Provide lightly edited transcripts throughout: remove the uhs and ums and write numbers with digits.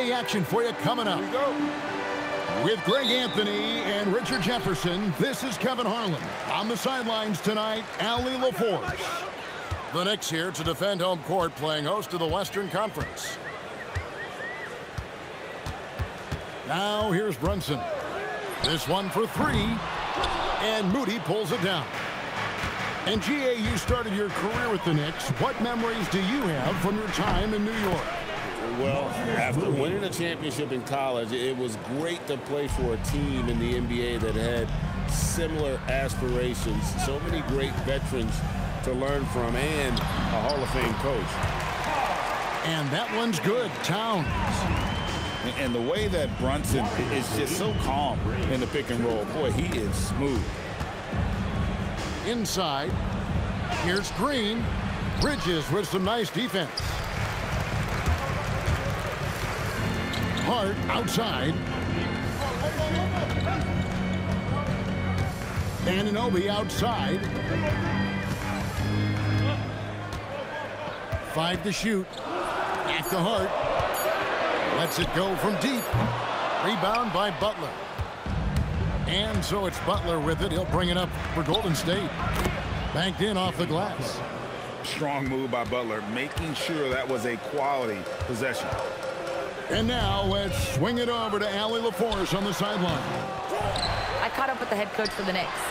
the action for you coming up. Here we go. With Greg Anthony and Richard Jefferson, this is Kevin Harlan. On the sidelines tonight, Allie LaForce. The Knicks here to defend home court, playing host to the Western Conference. Now here's Brunson. This one for three, and Moody pulls it down. And G.A., you started your career with the Knicks. What memories do you have from your time in New York? Well, after winning a championship in college, it was great to play for a team in the NBA that had similar aspirations. So many great veterans to learn from, and a Hall of Fame coach. And that one's good. Towns. And the way that Brunson is just so calm in the pick and roll. Boy, he is smooth. Inside. Here's Green. Bridges with some nice defense. Hart outside. Anunoby outside. 5 to shoot. Back to Hart. Lets it go from deep. Rebound by Butler. And so it's Butler with it. He'll bring it up for Golden State. Banked in off the glass. Strong move by Butler, making sure that was a quality possession. And now let's swing it over to Allie LaForce on the sideline. I caught up with the head coach for the Knicks.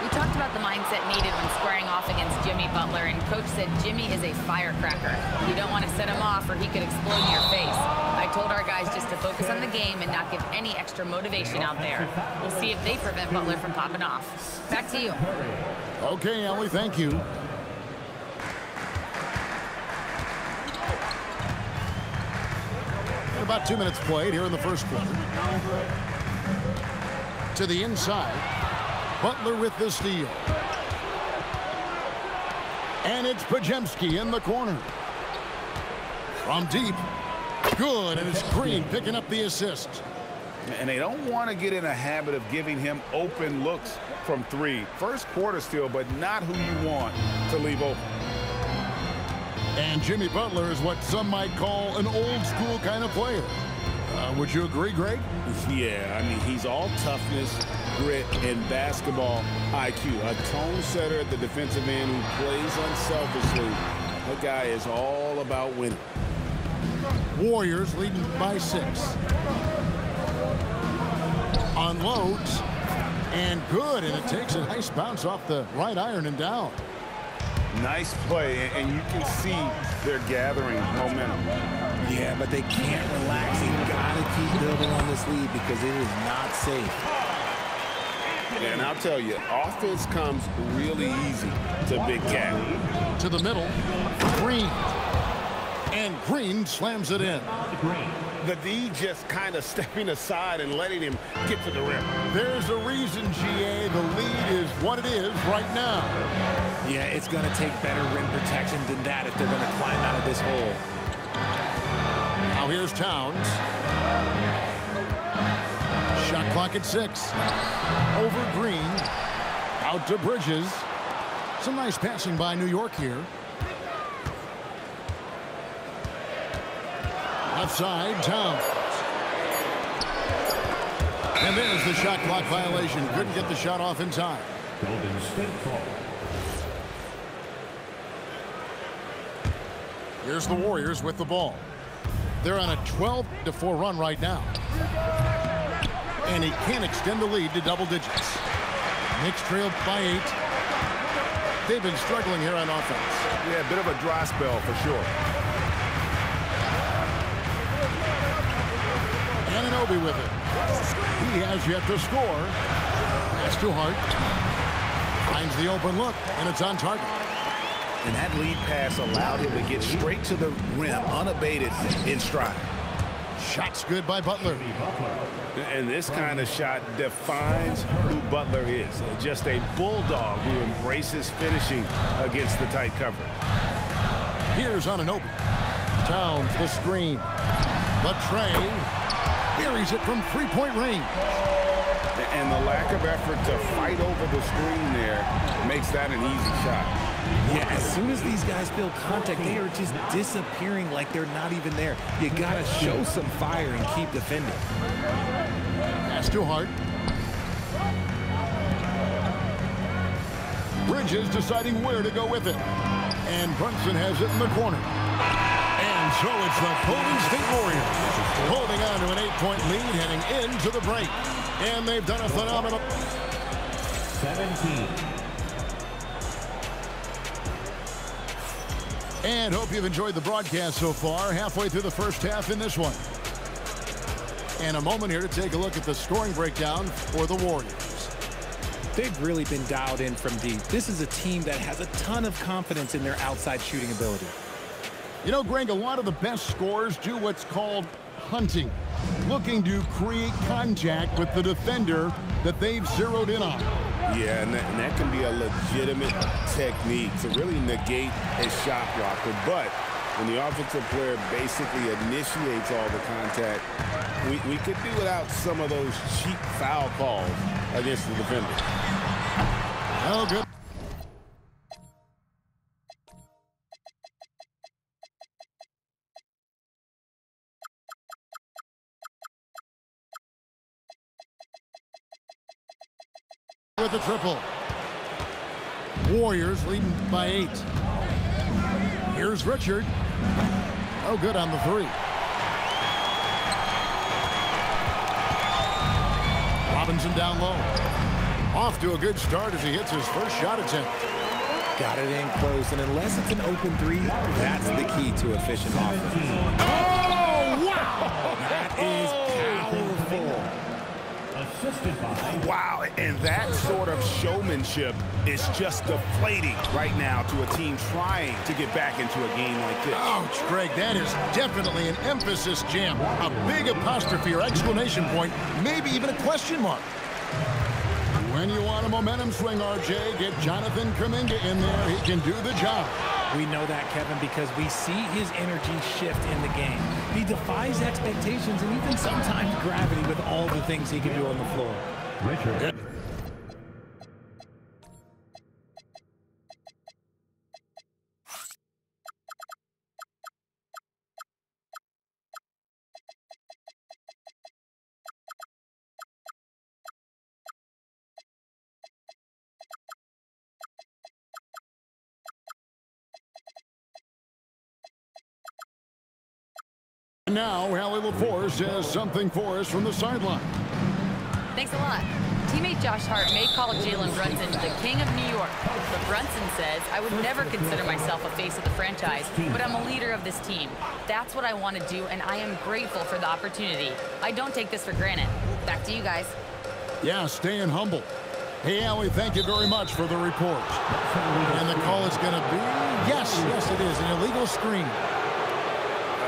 We talked about the mindset needed when squaring off against Jimmy Butler, and Coach said Jimmy is a firecracker. You don't want to set him off or he could explode in your face. I told our guys just to focus on the game and not give any extra motivation out there. We'll see if they prevent Butler from popping off. Back to you. Okay, Allie, thank you. About 2 minutes played here in the first quarter. To the inside. Butler with the steal. And it's Podziemski in the corner. From deep. Good, and it's Green picking up the assist. And they don't want to get in a habit of giving him open looks from three. First quarter still, but not who you want to leave open. And Jimmy Butler is what some might call an old school kind of player. Would you agree, Greg? Yeah, I mean, he's all toughness, grit, and basketball IQ. A tone setter at the defensive end who plays unselfishly. That guy is all about winning. Warriors leading by 6. Unloads. And good, and it takes a nice bounce off the right iron and down. Nice play, and you can see they're gathering momentum. Yeah, but they can't relax. They've got to keep building on this lead because it is not safe. And I'll tell you, offense comes really easy to Big Cat. To the middle, Green. And Green slams it in. The D just kind of stepping aside and letting him get to the rim. There's a reason, GA, the lead is what it is right now. Yeah, it's going to take better rim protection than that if they're going to climb out of this hole. Now here's Towns. Shot clock at 6. Over Green. Out to Bridges. Some nice passing by New York here. Left side, Towns. And there's the shot clock violation. Couldn't get the shot off in time. Here's the Warriors with the ball. They're on a 12-4 run right now. And he can't extend the lead to double digits. Knicks trailed by 8. They've been struggling here on offense. Yeah, a bit of a dry spell for sure. Anunoby with it. He has yet to score. That's too hard. Finds the open look, and it's on target. And that lead pass allowed him to get straight to the rim, unabated in stride. Shot's good by Butler. And this kind of shot defines who Butler is. Just a bulldog who embraces finishing against the tight cover. Here's Anunoby. Towns the screen. Latrey buries it from three-point range. And the lack of effort to fight over the screen there makes that an easy shot. Yeah, as soon as these guys feel contact, they are just disappearing like they're not even there. You got to show some fire and keep defending. Pass to Hart. Bridges deciding where to go with it. And Brunson has it in the corner. And so it's the Golden State Warriors holding on to an 8-point lead heading into the break. And they've done a phenomenal... 17. And hope you've enjoyed the broadcast so far. Halfway through the first half in this one. And a moment here to take a look at the scoring breakdown for the Warriors. They've really been dialed in from deep. This is a team that has a ton of confidence in their outside shooting ability. You know, Greg, a lot of the best scorers do what's called hunting, looking to create contact with the defender that they've zeroed in on. Yeah, and that can be a legitimate technique to really negate a shot blocker. But when the offensive player basically initiates all the contact, we could do without some of those cheap foul calls against the defender. Oh, good. With the triple. Warriors leading by 8. Here's Richard. Oh, good on the 3. Robinson down low. Off to a good start as he hits his first shot attempt. Got it in close, and unless it's an open 3, that's the key to efficient offense. Oh, wow! That is powerful. Assisted by... Wow, and that sort of showmanship is just deflating right now to a team trying to get back into a game like this. Ouch, Greg, that is definitely an emphasis jam. A big apostrophe or exclamation point, maybe even a question mark. When you want a momentum swing, RJ, get Jonathan Kuminga in there. He can do the job. We know that, Kevin, because we see his energy shift in the game. He defies expectations and even sometimes gravity with all the things he can do on the floor. Richard. Now, Hallie LaForce has something for us from the sideline. Thanks a lot. Teammate Josh Hart may call Jalen Brunson the king of New York, but Brunson says, I would never consider myself a face of the franchise, but I'm a leader of this team. That's what I want to do, and I am grateful for the opportunity. I don't take this for granted. Back to you guys. Yeah, staying humble. Hey, Allie, thank you very much for the report. And the call is going to be, yes, it is, an illegal screen.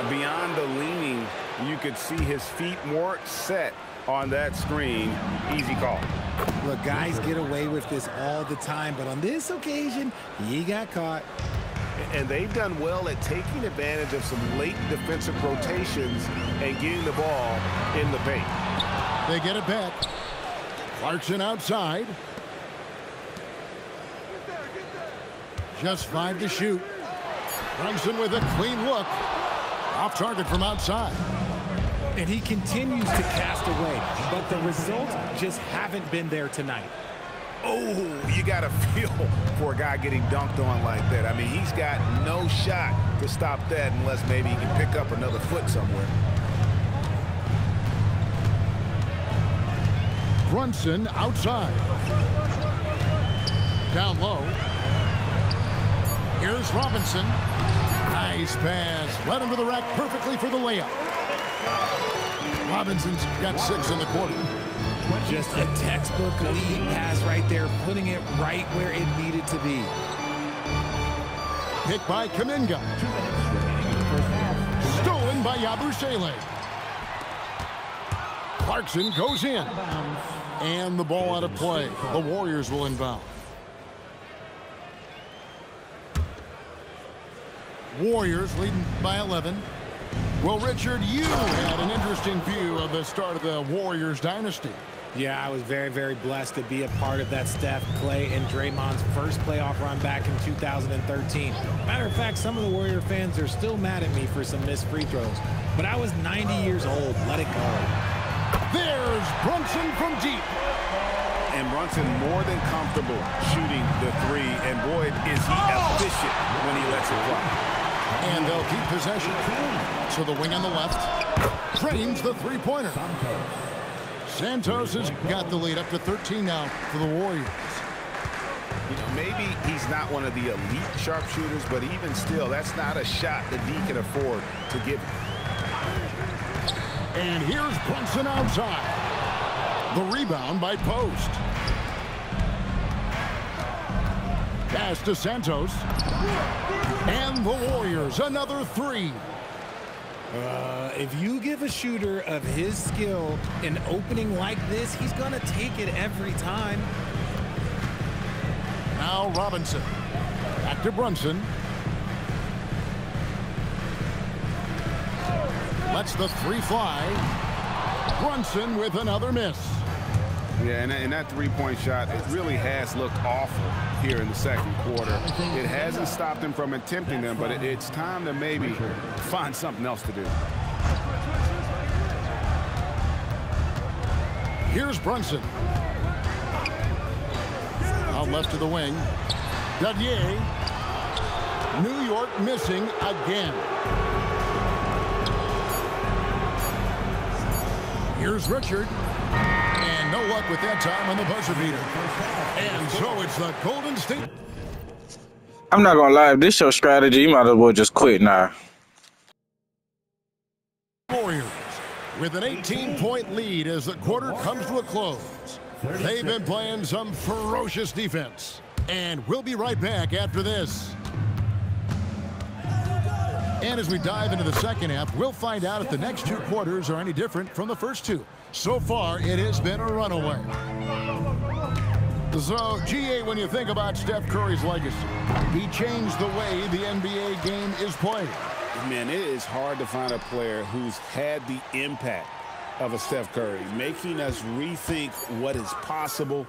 Beyond the leaning, you could see his feet more set on that screen. Easy call. Look, guys get away with this all the time, but on this occasion, he got caught. And they've done well at taking advantage of some late defensive rotations and getting the ball in the paint. They get it back. Clarkson outside. Just 5 to shoot. Brunson with a clean look. Off target from outside. And he continues to cast away, but the results just haven't been there tonight. Oh, you got to feel for a guy getting dunked on like that. I mean, he's got no shot to stop that unless maybe he can pick up another foot somewhere. Brunson outside. Down low. Here's Robinson. Nice pass. Led him to the rack perfectly for the layup. Robinson's got 6 in the quarter. Just a textbook lead pass right there, putting it right where it needed to be. Hit by Kuminga. Stolen by Yabusele. Clarkson goes in. And the ball out of play. The Warriors will inbound. Warriors leading by 11. Well, Richard, you had an interesting view of the start of the Warriors dynasty. Yeah, I was very, very blessed to be a part of that Steph, Clay, and Draymond's first playoff run back in 2013. Matter of fact, some of the Warrior fans are still mad at me for some missed free throws. But I was 90 years old. Let it go. There's Brunson from deep. And Brunson more than comfortable shooting the three. And boy, is he efficient when he lets it fly. And they'll keep possession. So the wing on the left drains the three-pointer. Santos has got the lead up to 13 now for the Warriors. You know, maybe he's not one of the elite sharpshooters, but even still, that's not a shot that he can afford to give him. And here's Brunson outside. The rebound by Post. Pass to Santos. And the Warriors, another three. If you give a shooter of his skill an opening like this, he's going to take it every time. Now Robinson. Back to Brunson. Lets the three fly. Brunson with another miss. Yeah, and that three-point shot, it really has looked awful here in the second quarter. It hasn't stopped him from attempting them, but it's time to maybe find something else to do. Here's Brunson. Out left to the wing. Dadier. New York missing again. Here's Richard. And no luck with that time on the buzzer beater. And so it's the Golden State. I'm not going to lie. If this your strategy, you might as well just quit now. Warriors with an 18-point lead as the quarter comes to a close. They've been playing some ferocious defense. And we'll be right back after this. And as we dive into the second half, we'll find out if the next two quarters are any different from the first two. So far, it has been a runaway. So, GA, when you think about Steph Curry's legacy, he changed the way the NBA game is played. Man, it is hard to find a player who's had the impact of a Steph Curry, making us rethink what is possible.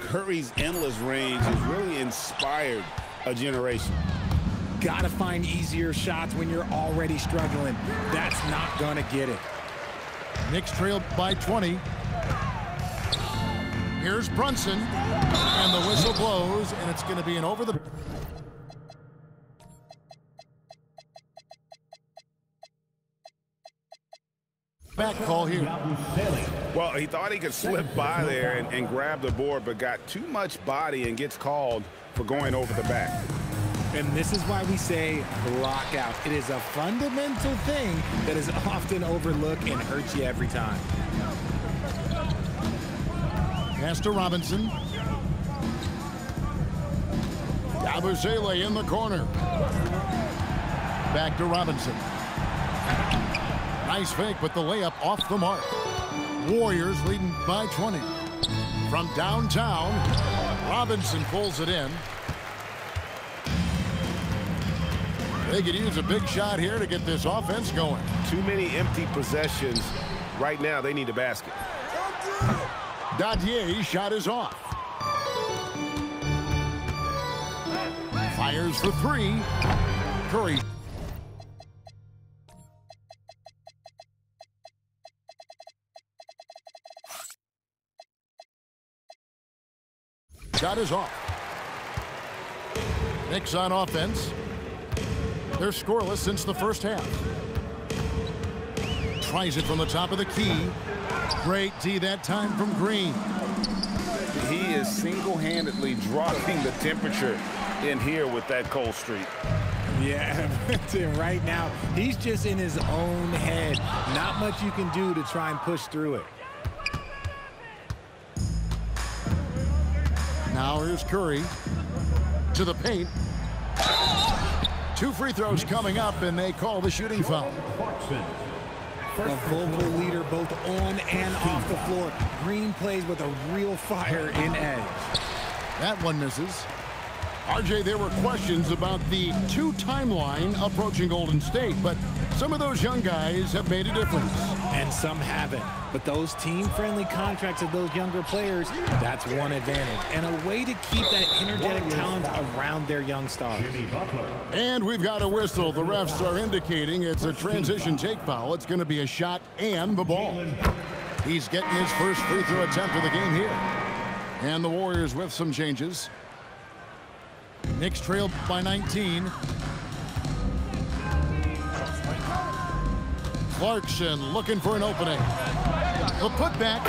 Curry's endless range has really inspired a generation. Got to find easier shots when you're already struggling. That's not going to get it. Knicks trailed by 20. Here's Brunson. And the whistle blows, and it's going to be an over the... back call here. Well, he thought he could slip by there and grab the board, but got too much body and gets called for going over the back. And this is why we say lockout. It is a fundamental thing that is often overlooked and hurts you every time. Pass to Robinson. Yabusele in the corner. Back to Robinson. Nice fake, but the layup off the mark. Warriors leading by 20. From downtown, Robinson pulls it in. They could use a big shot here to get this offense going. Too many empty possessions. Right now, they need a basket. Dadier's shot is off. Fires for three. Curry. Shot is off. Knicks on offense. They're scoreless since the first half. Tries it from the top of the key. Great D that time from Green. He is single-handedly dropping the temperature in here with that cold streak. Yeah, right now, he's just in his own head. Not much you can do to try and push through it. Now here's Curry to the paint. Two free throws coming up, and they call the shooting foul. A vocal leader both on and off the floor. Green plays with a real fire in edge. That one misses. RJ, there were questions about the two timeline approaching Golden State, but Some of those young guys have made a difference. And some haven't. But those team-friendly contracts of those younger players, that's one advantage. And a way to keep that energetic talent around their young stars. And we've got a whistle. The refs are indicating it's a transition take foul. It's going to be a shot and the ball. He's getting his first free throw attempt of the game here. And the Warriors with some changes. Knicks trailed by 19. Clarkson looking for an opening. The putback.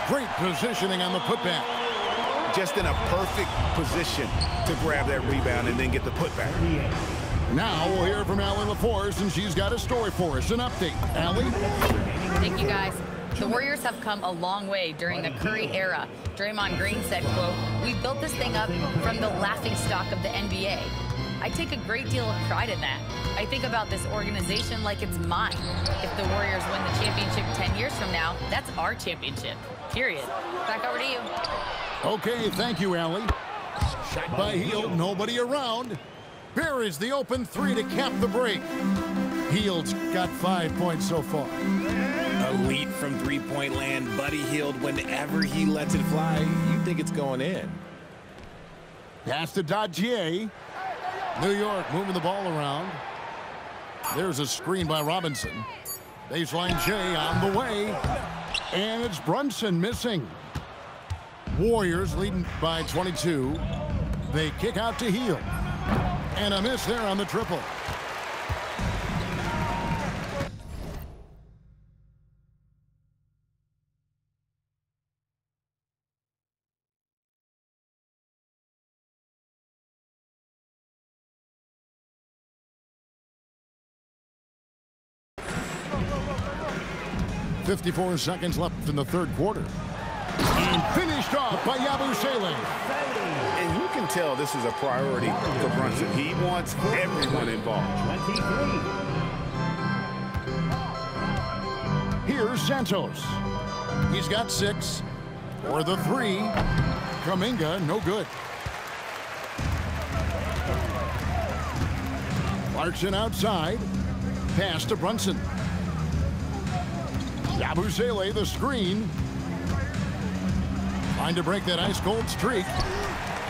Great positioning on the putback. Just in a perfect position to grab that rebound and then get the putback. Now we'll hear from Allie LaForce, and she's got a story for us. An update. Allie? Thank you, guys. The Warriors have come a long way during the Curry era. Draymond Green said, quote, "We built this thing up from the laughingstock of the NBA. I take a great deal of pride in that. I think about this organization like it's mine. If the Warriors win the championship 10 years from now, that's our championship, period." Back over to you. Okay, thank you, Allie. Shot by Hield, nobody around. Here is the open three to cap the break. Hield's got 5 points so far. Elite from three-point land. Buddy Hield, whenever he lets it fly, you think it's going in. Pass to Dodgier. New York moving the ball around. There's a screen by Robinson. Baseline J on the way. And it's Brunson missing. Warriors leading by 22. They kick out to Hield. And a miss there on the triple. .54 seconds left in the third quarter. And finished off by Yabusele. And you can tell this is a priority for Brunson. He wants everyone involved. Here's Santos. He's got 6. For the 3. Kuminga, no good. Clarkson outside. Pass to Brunson. Yabusele, the screen. Trying to break that ice-cold streak.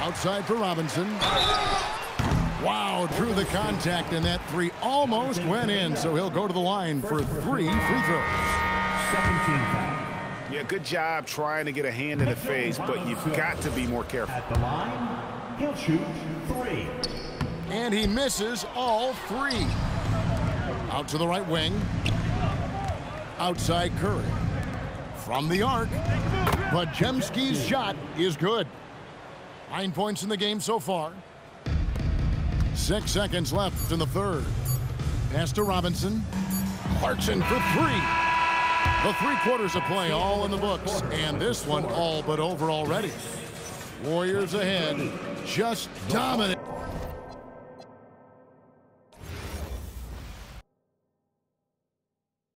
Outside for Robinson. Wow, drew the contact, and that 3 almost went in, so he'll go to the line for 3 free throws. 17 foul. Yeah, good job trying to get a hand in the face, but you've got to be more careful. At the line, he'll shoot 3. And he misses all 3. Out to the right wing. Outside Curry. From the arc. Podziemski's shot is good. 9 points in the game so far. 6 seconds left in the third. Pass to Robinson. Clarkson for 3. The 3 quarters of play all in the books. And this one all but over already. Warriors ahead. Just dominant.